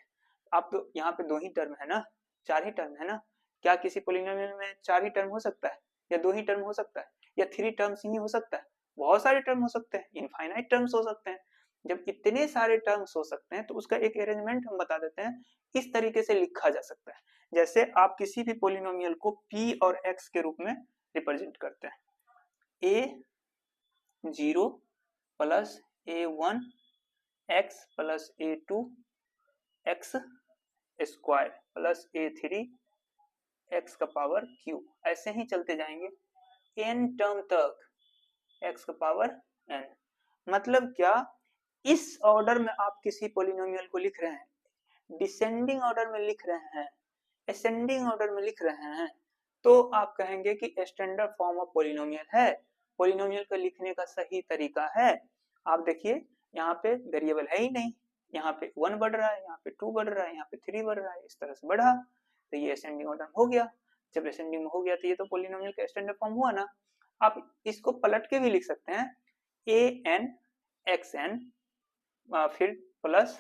आप तो यहाँ पे 2 ही टर्म है ना, 4 ही टर्म है ना, क्या किसी पॉलिनोमियल में 4 ही टर्म हो सकता है, या 2 ही टर्म हो सकता है, या 3 टर्म्स ही हो सकता है, बहुत सारे टर्म हो सकते हैं, इनफाइनाइट टर्म्स हो सकते हैं। जब इतने सारे टर्म्स हो सकते हैं तो उसका एक अरेंजमेंट हम बता देते हैं, इस तरीके से लिखा जा सकता है। जैसे आप किसी भी पॉलिनोमियल को p और x के रूप में रिप्रेजेंट करते हैं, a0 plus a1 x plus a2 x square plus a3 x का पावर q, ऐसे ही चलते जाएंगे n टर्म तक x का पावर n। मतलब क्या, इस ऑर्डर में आप किसी पॉलिनोमियल को लिख रहे हैं, डिसेंडिंग ऑर्डर में लिख रहे हैं, असेंडिंग ऑर्डर में लिख रहे हैं, तो आप कहेंगे कि स्टैंडर्ड फॉर्म ऑफ पॉलिनोमियल है, पॉलिनोमियल को लिखने का सही तरीका है। आप देखिए यहाँ पे वेरिएबल है ही नहीं, यहाँ पे 1 बढ़ रहा है, यहाँ पे 2 बढ़ रहा है, यहाँ पे 3 बढ़ रहा है, इस तरह से बढ़ा, तो ये असेंडिंग ऑर्डर में हो गया। जब असेंडिंग में हो गया तो ये तो पॉलिनोमियल का स्टैंडर्ड फॉर्म हुआ ना। आप इसको पलट के भी लिख सकते हैं, an xn फिर प्लस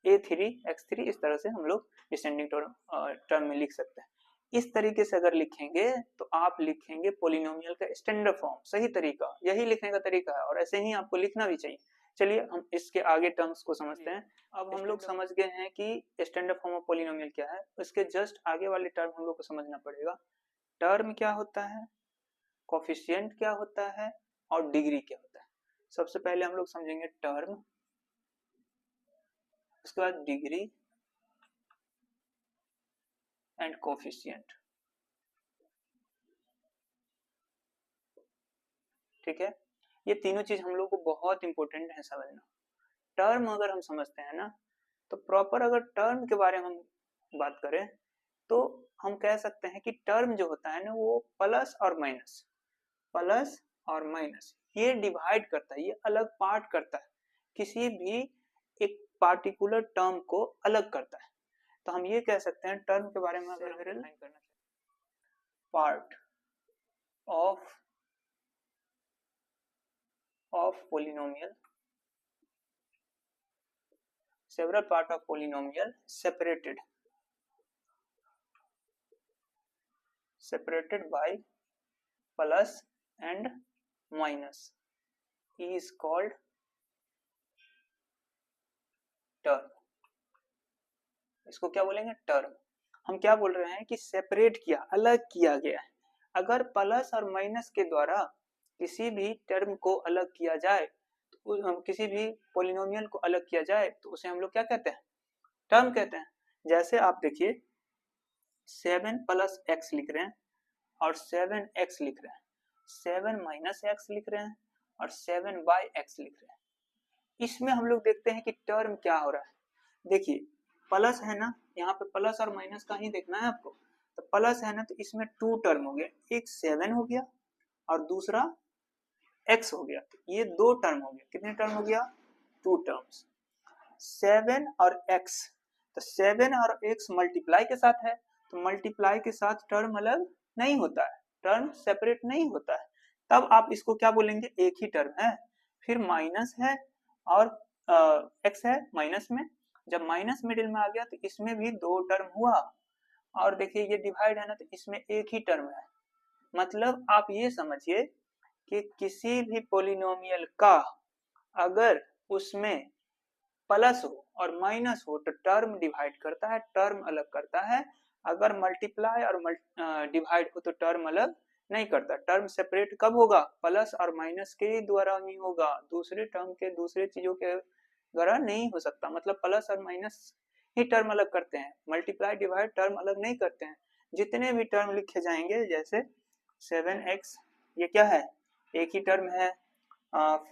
a3 x3, इस तरह से हम लोग डिसेंडिंग टर्म में लिख सकते हैं। इस तरीके से अगर लिखेंगे तो आप लिखेंगे पॉलिनोमियल का स्टैंडर्ड फॉर्म, सही तरीका यही लिखने का तरीका है, और ऐसे ही आपको लिखना भी चाहिए। चलिए हम इसके आगे टर्म्स को समझते हैं। अब हम लोग समझ गए हैं कि स्टैंडर्ड फॉर्म ऑफ पॉलिनोमियल क्या है, उसके जस्ट आगे वाले टर्म हम लोग को समझना पड़ेगा। टर्म क्या होता है, कोफिशिएंट क्या होता है, और डिग्री क्या होता है। सबसे पहले हम लोग समझेंगे टर्म, उसके बाद डिग्री एंड कोफिशिएंट, ठीक है। ये तीनों चीज हम लोग को बहुत इंपॉर्टेंट है समझना। टर्म अगर हम समझते हैं ना, तो प्रॉपर अगर टर्म के बारे में हम बात करें तो हम कह सकते हैं कि टर्म जो होता है ना, वो प्लस और माइनस ये डिवाइड करता है, ये अलग पार्ट करता है, किसी भी एक पार्टिकुलर टर्म को अलग करता है। तो हम ये कह सकते हैं टर्म के बारे में अगर part of polynomial, several part of polynomial separated by plus and minus is called term। इसको क्या बोलेंगे, टर्म। हम क्या बोल रहे हैं कि सेपरेट किया, अलग किया गया है। अगर प्लस और माइनस के द्वारा किसी भी टर्म को अलग किया जाए तो किसी भी पोलिनोमियल को अलग किया जाए तो उसे हम लोग क्या कहते हैं, टर्म कहते हैं। जैसे आप देखिए 7 प्लस एक्स लिख रहे हैं और 7x लिख रहे हैं, 7 माइनस एक्स लिख रहे हैं और 7 बाई एक्स लिख रहे हैं। इसमें हम लोग देखते हैं कि टर्म क्या हो रहा है। देखिए प्लस है ना, यहाँ पे प्लस और माइनस का ही देखना है आपको, तो प्लस है ना तो इसमें 2 टर्म हो गया, एक 7 हो गया और दूसरा x हो गया, तो ये 2 टर्म हो गया। कितने टर्म हो गया, 2 टर्म्स। 7 और x, तो 7 और x मल्टीप्लाई के साथ है, तो मल्टीप्लाई के साथ टर्म अलग नहीं होता है, टर्म सेपरेट नहीं होता है, तब आप इसको क्या बोलेंगे, एक ही टर्म है। फिर माइनस है और x है माइनस में, जब माइनस मिडिल में आ गया तो इसमें भी 2 टर्म हुआ, और देखिए ये डिवाइड है ना तो इसमें एक ही टर्म है। मतलब आप ये समझिए कि किसी भी पोलिनोमियल का अगर उसमें प्लस हो और माइनस हो तो टर्म डिवाइड करता है, टर्म अलग करता है। अगर मल्टीप्लाई और डिवाइड हो तो टर्म अलग नहीं करता। टर्म सेपरेट कब होगा, प्लस और माइनस के द्वारा ही होगा, दूसरे टर्म के दूसरे चीजों के द्वारा नहीं हो सकता। मतलब प्लस और माइनस ही टर्म अलग करते हैं, मल्टीप्लाई डिवाइड टर्म अलग नहीं करते हैं। जितने भी टर्म लिखे जाएंगे जैसे 7x, ये क्या है, एक ही टर्म है।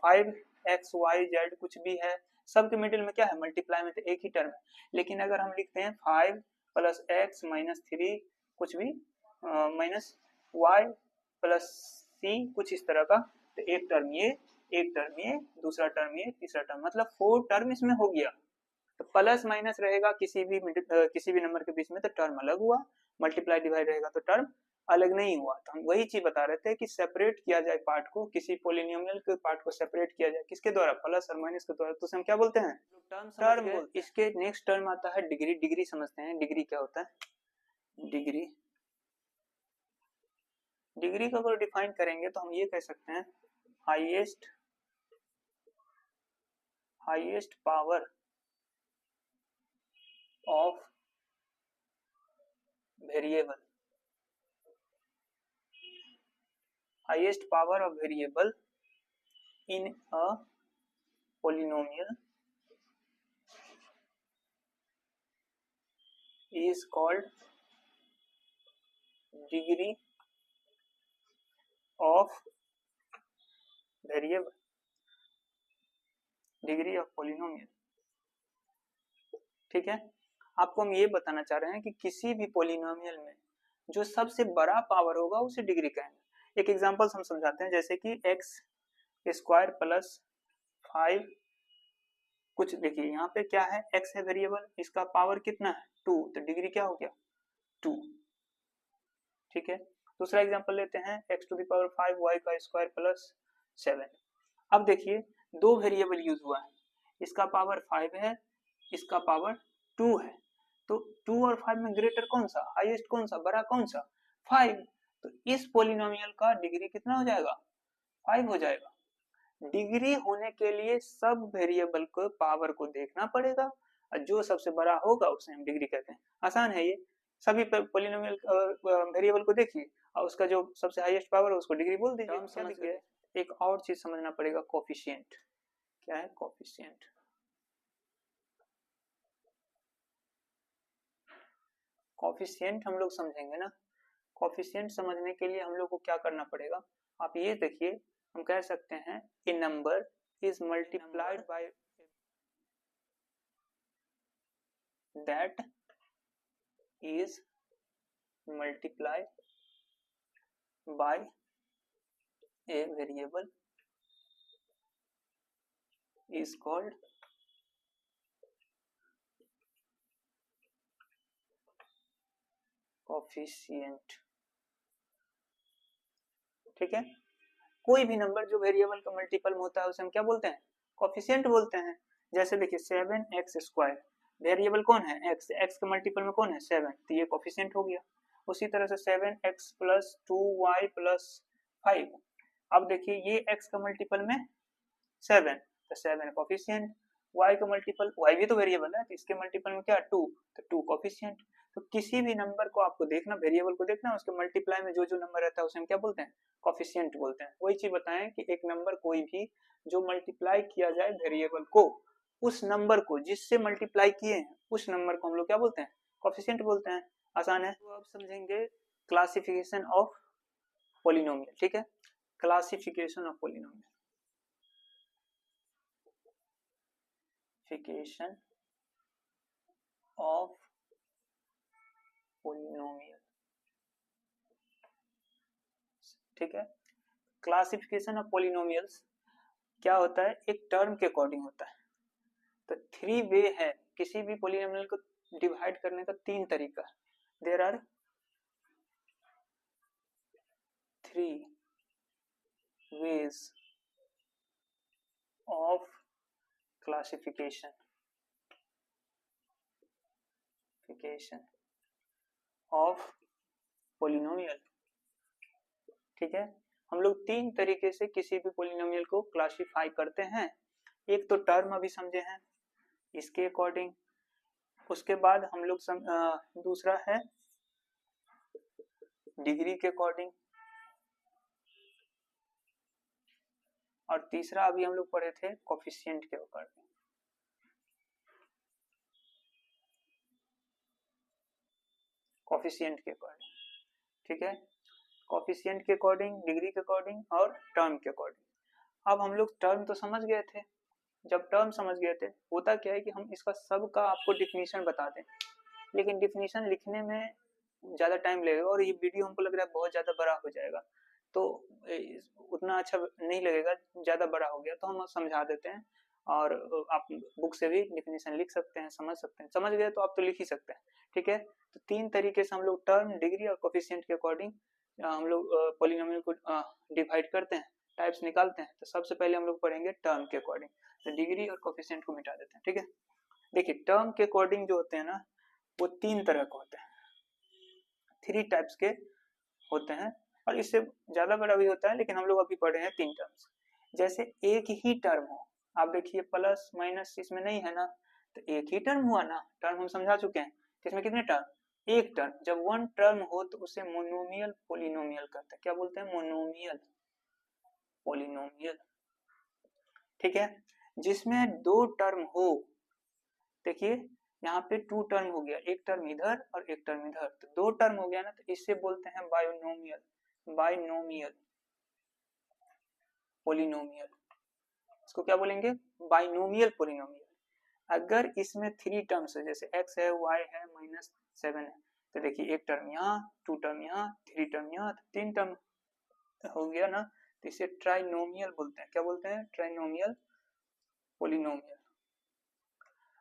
5xyz कुछ भी है, सबके मिडिल में क्या है, मल्टीप्लाई में तो एक ही टर्म है। लेकिन अगर हम लिखते हैं 5 प्लस एक्स माइनस 3 कुछ भी माइनस वाई प्लस सी कुछ इस तरह का, तो एक टर्म ये, एक टर्म ये, दूसरा टर्म ये, तीसरा टर्म, मतलब 4 टर्म इसमें हो गया। तो प्लस माइनस रहेगा किसी भी नंबर के बीच में तो टर्म अलग हुआ, मल्टीप्लाई डिवाइड रहेगा तो टर्म अलग नहीं हुआ। तो हम वही चीज बता रहे थे कि सेपरेट किया जाए पार्ट को, किसी पोलिनोमियल के पार्ट को सेपरेट किया जाए किसके द्वारा, प्लस और माइनस के द्वारा, तो उसे हम क्या बोलते हैं, टर्म बोलते हैं। इसके नेक्स्ट टर्म आता है डिग्री। डिग्री समझते हैं, डिग्री क्या होता है, डिग्री, डिग्री को अगर डिफाइन करेंगे तो हम ये कह सकते हैं highest power of variable, highest power of variable in a polynomial is called degree of variable, degree of polynomial। ठीक है, आपको हम ये बताना चाह रहे हैं कि किसी भी पोलिनोमियल में जो सबसे बड़ा पावर होगा उसे डिग्री कहेंगे। एक एग्जांपल हम समझाते हैं, जैसे कि एक्स स्क्वायर प्लस 5 कुछ, देखिए यहाँ पे क्या है, x है वेरिएबल, इसका पावर कितना है 2, तो डिग्री क्या हो गया 2। ठीक है, दूसरा एग्जांपल लेते हैं x to the power 5 y का स्क्वायर प्लस 7। अब देखिए दो वेरिएबल यूज हुआ है, इसका पावर 5 है, इसका पावर 2 है, तो 2 और 5 में ग्रेटर कौन सा, हाईएस्ट कौन सा, बड़ा कौन सा, 5। तो इस पोलिनोमियल का डिग्री कितना हो जाएगा, 5 हो जाएगा। डिग्री होने के लिए सब वेरिएबल को पावर को देखना पड़ेगा, और जो सबसे बड़ा होगा उसे हम डिग्री कहते हैं। आसान है ये, सभी पोलिनोमियल वेरिएबल को देखिए और उसका जो सबसे हाईएस्ट पावर है उसको डिग्री बोल दीजिए। समझ गए। एक और चीज समझना पड़ेगा, कोफिशिएंट। क्या है कोफिशिएंट, कोफिशिएंट हम लोग समझेंगे ना। कोफिशिएंट समझने के लिए हम लोग को क्या करना पड़ेगा, आप ये देखिए, हम कह सकते हैं a number is multiplied by that is multiplied by a variable is called coefficient. ठीक है, कोई भी नंबर जो वेरिएबल का मल्टीपल में होता है उसे हम क्या बोलते हैं, कोफिशिएंट बोलते हैं। जैसे देखिए 7x स्क्वायर, वेरिएबल कौन है x, x के मल्टीपल में कौन है 7, तो ये कोफिशिएंट हो गया। उसी तरह से 7x प्लस 2y प्लस 5, अब देखिए ये x का मल्टीपल में 7, तो 7 कोफिशिएंट, y का मल्टीपल, y भी तो वेरिएबल है तो इसके मल्टीपल में क्या 2, तो 2 कोफिशिएंट। तो किसी भी नंबर को आपको देखना, वेरिएबल को देखना, उसके मल्टीप्लाई में जो जो नंबर रहता है उसे हम क्या बोलते हैं, कोफिशिएंट बोलते हैं। वही चीज बताएं कि एक नंबर कोई भी जो मल्टीप्लाई किया जाए वेरिएबल को, उस नंबर को जिससे मल्टीप्लाई किए हैं उस नंबर को हम लोग क्या बोलते हैं, कोफिशिएंट बोलते हैं। आसान है। तो अब समझेंगे क्लासिफिकेशन ऑफ पॉलिनोमियल। ठीक है, classification of polynomial, classification of polynomial. ठीक है, क्लासिफिकेशन ऑफ पॉलिनोमियल्स क्या होता है, एक टर्म के अकॉर्डिंग होता है। तो थ्री वे है किसी भी पॉलिनोमियल को डिवाइड करने का, तीन तरीका। There are three ways of classification of polynomial. ठीक है, हम लोग तीन तरीके से किसी भी पॉलिनोमियल को क्लासिफाई करते हैं। एक तो टर्म अभी समझे हैं, इसके अकॉर्डिंग। उसके बाद हम लोग दूसरा है डिग्री के अकॉर्डिंग, और तीसरा अभी हम लोग पढ़े थे कोफिशिएंट के अकॉर्डिंग। कोफिशिएंट के अकॉर्डिंग, ठीक है, कोफिशिएंट के अकॉर्डिंग, डिग्री के अकॉर्डिंग और टर्म के अकॉर्डिंग। अब हम लोग टर्म तो समझ गए थे। जब टर्म समझ गए थे, होता क्या है कि हम इसका सब का आपको डिफिनीशन बता दें, लेकिन डिफिनीशन लिखने में ज़्यादा टाइम लगेगा और ये वीडियो हमको लग रहा है बहुत ज़्यादा बड़ा हो जाएगा, तो उतना अच्छा नहीं लगेगा। ज़्यादा बड़ा हो गया तो हम समझा देते हैं, और आप बुक से भी डिफिनीशन लिख सकते हैं, समझ सकते हैं। समझ गए तो आप तो लिख ही सकते हैं। ठीक है, तो तीन तरीके से हम लोग टर्म, डिग्री और कोफिशिएंट के अकॉर्डिंग हम लोग पॉलिनोमियल को डिवाइड करते हैं, टाइप्स निकालते हैं। तो सबसे पहले हम लोग पढ़ेंगे टर्म के अकॉर्डिंग, तो डिग्री और कोफिशिएंट को मिटा देते हैं। ठीक है, देखिए टर्म के अकॉर्डिंग जो होते हैं ना, वो तीन तरह के होते हैं, थ्री टाइप्स के होते हैं, और इससे ज्यादा बड़ा भी होता है, लेकिन हम लोग अभी पढ़ रहे हैं तीन टर्म्स। जैसे एक ही टर्म हो, आप देखिए प्लस माइनस इसमें नहीं है ना, तो एक ही टर्म हुआ ना, टर्म हम समझा चुके हैं। इसमें कितने टर्म, एक टर्म। जब वन टर्म हो तो उसे मोनोमियल पॉलिनोमियल कहते हैं। क्या बोलते हैं, मोनोमियल पॉलिनोमियल। ठीक है, जिसमें दो टर्म हो, देखिए यहाँ पे टू टर्म हो गया, एक टर्म इधर और एक टर्म इधर, तो दो टर्म हो गया ना, तो इससे बोलते हैं बाइनोमियल, बाइनोमियल पॉलिनोमियल। इसको क्या बोलेंगे, बाइनोमियल पॉलिनोमियल। अगर इसमें थ्री टर्म्स है, जैसे x है, y है, -7 है, तो देखिए एक टर्म यहाँ, टू टर्म यहाँ, थ्री टर्म यहाँ, तो तीन टर्म हो गया ना, तो इसे ट्राइनोमियल बोलते हैं। क्या बोलते हैं, ट्राइनोमियल पॉलिनोमियल।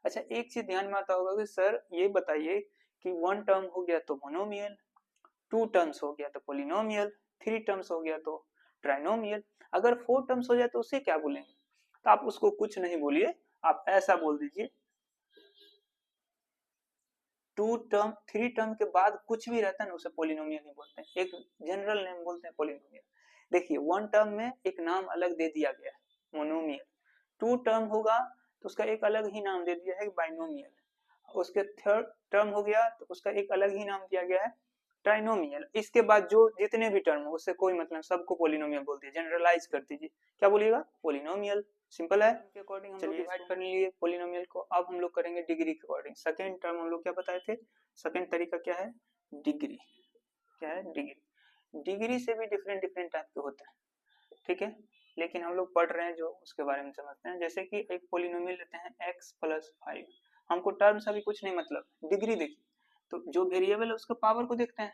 अच्छा, एक चीज ध्यान में आता होगा कि सर ये बताइए कि वन टर्म हो गया तो मोनोमियल, टू टर्म्स हो गया तो पॉलिनोमियल, थ्री टर्म्स हो गया तो ट्राइनोमियल, अगर फोर टर्म्स हो जाए तो उसे क्या बोलेंगे। तो आप उसको कुछ नहीं बोलिए, आप ऐसा बोल दीजिए, टू टर्म थ्री टर्म के बाद कुछ भी रहता है ना, उसे पॉलिनोमियल नहीं बोलते हैं, एक जनरल नेम बोलते हैं पॉलिनोमियल। देखिए वन टर्म में एक नाम अलग दे दिया गया है, मोनोमियल। टू टर्म होगा तो उसका एक अलग ही नाम दे दिया है, बाइनोमियल। उसके थर्ड टर्म हो गया तो उसका एक अलग ही नाम दिया गया है, ट्राइनोमियल। इसके बाद जो जितने भी टर्म हो उससे कोई मतलब, सबको पॉलिनोमियल बोल दीजिए, जनरलाइज कर दीजिए। क्या बोलिएगा, पॉलिनोमियल। सिंपल है। के अकॉर्डिंग हम लोग डिवाइड कर लिए पॉलिनोमियल को। अब हम लोग करेंगे डिग्री के अकॉर्डिंग। सेकंड टर्म हम लोग क्या बताए थे, सेकंड तरीका क्या है, डिग्री। क्या है, डिग्री। डिग्री से भी डिफरेंट डिफरेंट टाइप के होते हैं, ठीक है, लेकिन हम लोग पढ़ रहे हैं जो उसके बारे में समझते हैं। जैसे कि एक पॉलिनोमियल लेते हैं x+5, हमको टर्म से भी कुछ नहीं मतलब, डिग्री देखिए, तो जो वेरिएबल है उसका पावर को देखते हैं।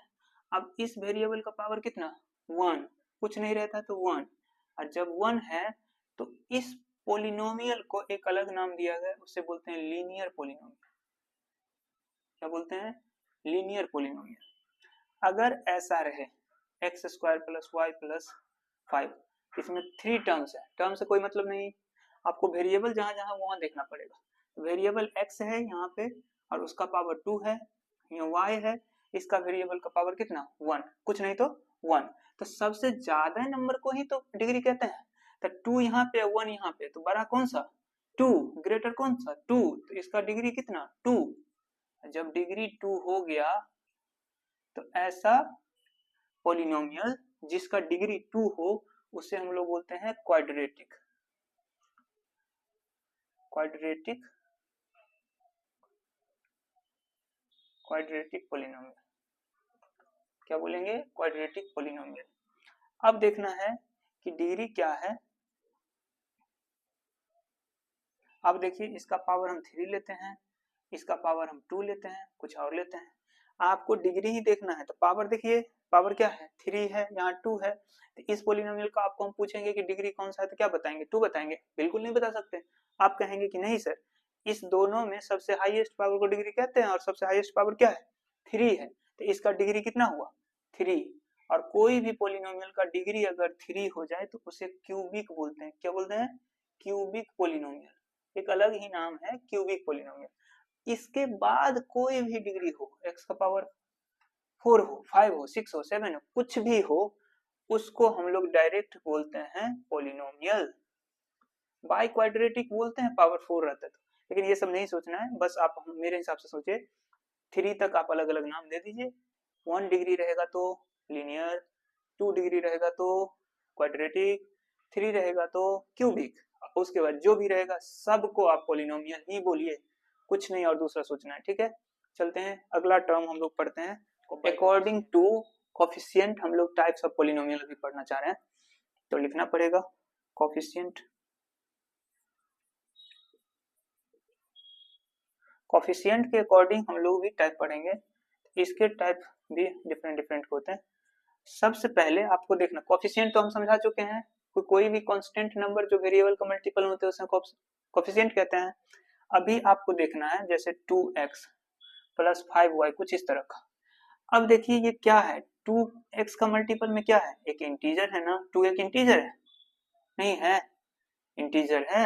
अब इस वेरिएबल का पावर कितना, 1, कुछ नहीं रहता तो 1, और जब 1 है तो इस पॉलिनोमियल को एक अलग नाम दिया गया, उससे बोलते हैं लीनियर पॉलिनोमियल। क्या बोलते हैं, लीनियर पॉलिनोमियल। अगर ऐसा रहे x² + y + 5, इसमें थ्री टर्म्स है, टर्म से कोई मतलब नहीं, आपको वेरिएबल जहां जहां वहां देखना पड़ेगा। वेरिएबल x है यहाँ पे और उसका पावर 2 है, यहाँ y है, इसका वेरिएबल का पावर कितना, 1, कुछ नहीं तो 1, तो सबसे ज्यादा नंबर को ही तो डिग्री कहते हैं। तो 2 यहाँ पे, 1 यहाँ पे, तो बड़ा कौन सा, 2, ग्रेटर कौन सा, 2, तो इसका डिग्री कितना, 2। जब डिग्री 2 हो गया तो ऐसा पॉलिनोमियल जिसका डिग्री 2 हो उसे हम लोग बोलते हैं क्वाड्रेटिक पॉलिनोमियल। क्या बोलेंगे? Quadratic polynomial. अब देखना है कि डिग्री क्या है। अब देखिए, इसका पावर हम 3 लेते हैं, इसका पावर हम 2 लेते हैं, कुछ और लेते हैं। आपको डिग्री ही देखना है तो पावर देखिए, पावर क्या है? 3 है, यहाँ 2 है। तो इस पॉलिनोमियल का आपको हम पूछेंगे कि डिग्री कौन सा है तो क्या बताएंगे? 2 बताएंगे? बिल्कुल नहीं बता सकते। आप कहेंगे कि नहीं सर, इस दोनों में सबसे हाईएस्ट पावर को डिग्री कहते हैं और सबसे हाईएस्ट पावर क्या है? 3 है। तो इसका डिग्री कितना हुआ? 3। और कोई भी पॉलिनोमियल का डिग्री अगर 3 हो जाए तो उसे क्यूबिक बोलते हैं। क्या बोलते हैं? Cubic polynomial. एक अलग ही नाम है क्यूबिक पॉलिनोमियल। इसके बाद कोई भी डिग्री हो, x का पावर 4 हो, 5 हो, 6 हो, 7 हो, कुछ भी हो, उसको हम लोग डायरेक्ट बोलते हैं पॉलिनोमियल। बाई क्वाड्रेटिक बोलते हैं पावर 4 रहता है तो। लेकिन ये सब नहीं सोचना है, बस आप मेरे हिसाब से सोचिए 3 तक आप अलग अलग नाम दे दीजिए। 1 डिग्री रहेगा तो लीनियर, 2 डिग्री रहेगा तो क्वाड्रेटिक, 3 रहेगा तो क्यूबिक। उसके बाद जो भी रहेगा सबको आप पॉलिनोमियल ही बोलिए, कुछ नहीं और दूसरा सोचना है। ठीक है, चलते हैं अगला टर्म हम लोग पढ़ते हैं। अकॉर्डिंग टू कोफिशिएंट हम लोग टाइप्स ऑफ पॉलिनोमियल भी पढ़ना चाह रहे हैं, तो लिखना पड़ेगा कोफिशिएंट। कोफिशिएंट के अकॉर्डिंग हम लोग भी टाइप पढ़ेंगे। इसके टाइप भी डिफरेंट होते हैं। सबसे पहले आपको देखना, कोफिशिएंट तो हम समझा चुके हैं, कोई भी कांस्टेंट नंबर जो वेरिएबल का मल्टीपल होते हैं उसे कोफिशिएंट कहते हैं। अभी आपको देखना है जैसे 2x प्लस 5y, कुछ इस तरह का। अब देखिए ये क्या है? 2x का मल्टीपल में क्या है? एक इंटीजर है ना। 2 एक इंटीजर है? नहीं है, इंटीजर है,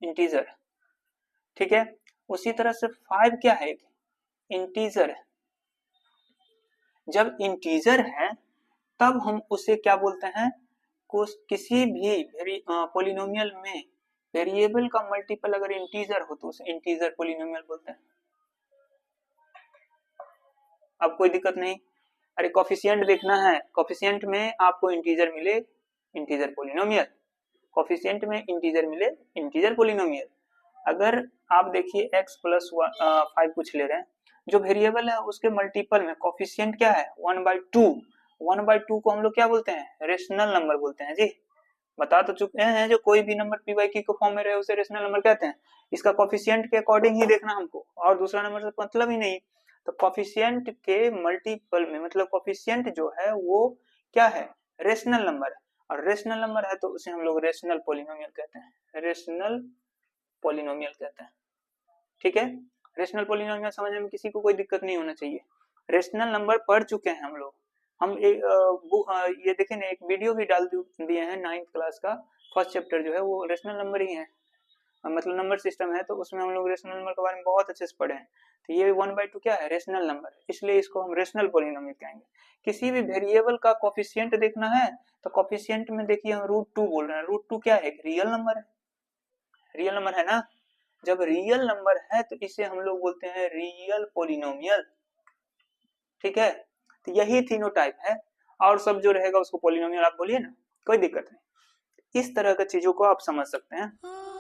इंटीजर। ठीक है, उसी तरह से 5 क्या है? एक इंटीजर है। जब इंटीजर है तब हम उसे क्या बोलते हैं? किसी भी पॉलिनोमियल में वेरिएबल का मल्टीपल अगर इंटीजर हो तो उसे इंटीजर पॉलिनोमियल बोलते हैं। अब कोई दिक्कत नहीं। अरे कोफिशिएंट देखना है, कोफिशिएंट में आपको इंटीजर मिले इंटीजर पॉलिनोमियल, कोफिशिएंट में इंटीजर मिले इंटीजर पॉलिनोमियल। अगर आप देखिए x प्लस 5 कुछ ले रहे हैं, जो वेरिएबल है उसके मल्टीपल में कोफिशिएंट क्या है? 1/2। 1/2 को हम लोग क्या बोलते हैं? रेशनल नंबर बोलते हैं। जी बता तो चुके हैं, जो कोई भी नंबर पी बाई क्यू के फॉर्म में रहे उसे रेशनल नंबर कहते हैं। इसका कोफिशिएंट के अकॉर्डिंग ही देखना हमको, और दूसरा नंबर से मतलब ही नहीं। तो कोफिशिएंट के मल्टीपल में मतलब कोफिशिएंट जो है वो क्या है? रेशनल नंबर है, और रेशनल नंबर है तो उसे हम लोग रेशनल पॉलिनोमियल कहते हैं। रेशनल पॉलिनोमियल कहते हैं। ठीक है, रेशनल पॉलिनोमियल समझने में किसी को कोई दिक्कत नहीं होना चाहिए। रेशनल नंबर पढ़ चुके हैं हम लोग। हम ये देखें ना, एक वीडियो भी डाल दिए हैं 9th क्लास का। फर्स्ट चैप्टर जो है वो रेशनल नंबर ही है, मतलब नंबर सिस्टम है, तो उसमें हम लोग रेशनल नंबर के बारे में बहुत अच्छे से पढ़े हैं। तो ये 1/2 क्या है? रेशनल नंबर, इसलिए इसको हम रेशनल पॉलिनोमियल कहेंगे। किसी भी वेरिएबल का कोफिशिएंट देखना है तो कोफिशिएंट में देखिए हम √2 बोल रहे हैं। √2 क्या है? एक रियल नंबर है, रियल नंबर है ना। जब रियल नंबर है तो इसे हम लोग बोलते हैं रियल पॉलिनोमियल। ठीक है, तो यही तीनों टाइप है, और सब जो रहेगा उसको पॉलिनोमियल आप बोलिए ना, कोई दिक्कत नहीं। इस तरह की चीजों को आप समझ सकते हैं।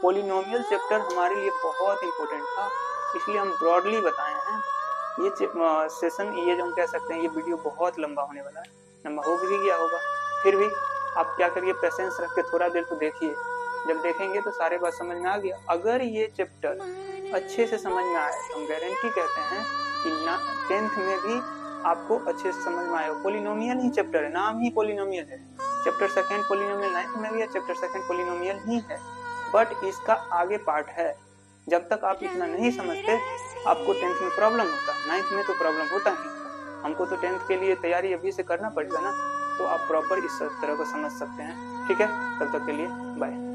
पॉलिनोमियल चैप्टर हमारे लिए बहुत इंपॉर्टेंट था, इसलिए हम ब्रॉडली बताए हैं। ये सेशन, ये जो हम कह सकते हैं, ये वीडियो बहुत लंबा होने वाला है, लंबा हो भी गया होगा। फिर भी आप क्या करिए, पेशेंस रख के थोड़ा देर तो देखिए। जब देखेंगे तो सारे बात समझ में आ गया। अगर ये चैप्टर अच्छे से समझ में आए तो हम गारंटी कहते हैं कि 10th में भी आपको अच्छे से समझ में आएगा। पॉलिनोमियल ही चैप्टर है, नाम ही पॉलिनोमियल है। चैप्टर 2 पॉलिनोमियल 9th में भी है, चैप्टर 2 पॉलिनोमियल ही है, बट इसका आगे पार्ट है। जब तक आप इतना नहीं समझते आपको 10th में प्रॉब्लम होता, 9th में तो प्रॉब्लम होता ही। हमको तो 10th के लिए तैयारी अभी से करना पड़ेगा ना, तो आप प्रॉपर इस तरह को समझ सकते हैं। ठीक है, तब तक के लिए बाय।